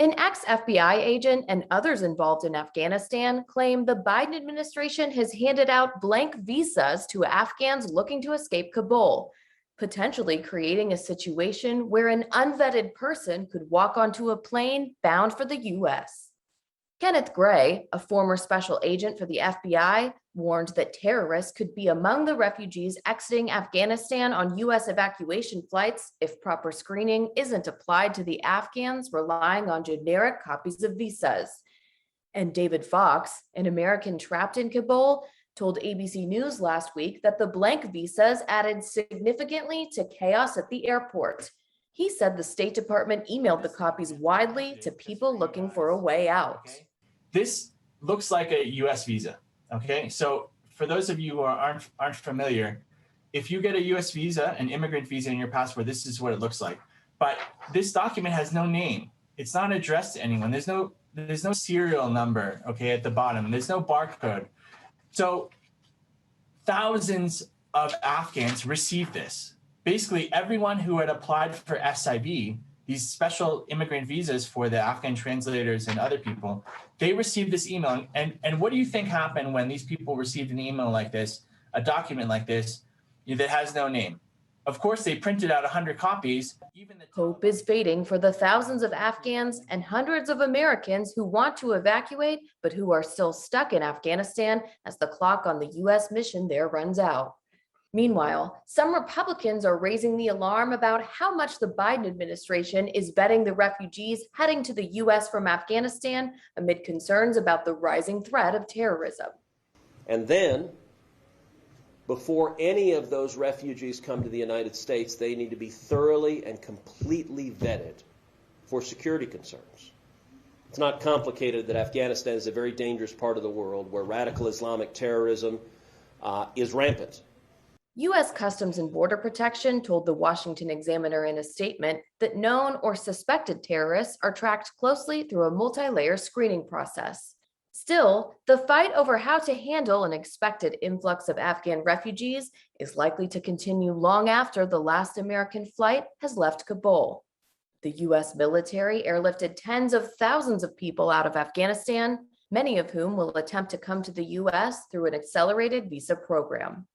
An ex-FBI agent and others involved in Afghanistan claim the Biden administration has handed out blank visas to Afghans looking to escape Kabul, potentially creating a situation where an unvetted person could walk onto a plane bound for the U.S. Kenneth Gray, a former special agent for the FBI, warned that terrorists could be among the refugees exiting Afghanistan on U.S. evacuation flights if proper screening isn't applied to the Afghans relying on generic copies of visas. And David Fox, an American trapped in Kabul, told ABC News last week that the blank visas added significantly to chaos at the airport. He said the State Department emailed the copies widely to people looking for a way out. This looks like a US visa, okay? So for those of you who aren't familiar, if you get a US visa, an immigrant visa in your passport, this is what it looks like. But this document has no name. It's not addressed to anyone. There's no serial number, okay, at the bottom. There's no barcode. So thousands of Afghans received this. Basically, everyone who had applied for SIV, these special immigrant visas for the Afghan translators and other people, they received this email. And what do you think happened when these people received an email like this, a document like this, that has no name? Of course, they printed out 100 copies. Hope is fading for the thousands of Afghans and hundreds of Americans who want to evacuate, but who are still stuck in Afghanistan as the clock on the U.S. mission there runs out. Meanwhile, some Republicans are raising the alarm about how much the Biden administration is vetting the refugees heading to the U.S. from Afghanistan amid concerns about the rising threat of terrorism. And then, before any of those refugees come to the United States, they need to be thoroughly and completely vetted for security concerns. It's not complicated that Afghanistan is a very dangerous part of the world where radical Islamic terrorism is rampant. U.S. Customs and Border Protection told the Washington Examiner in a statement that known or suspected terrorists are tracked closely through a multi-layer screening process. Still, the fight over how to handle an expected influx of Afghan refugees is likely to continue long after the last American flight has left Kabul. The U.S. military airlifted tens of thousands of people out of Afghanistan, many of whom will attempt to come to the U.S. through an accelerated visa program.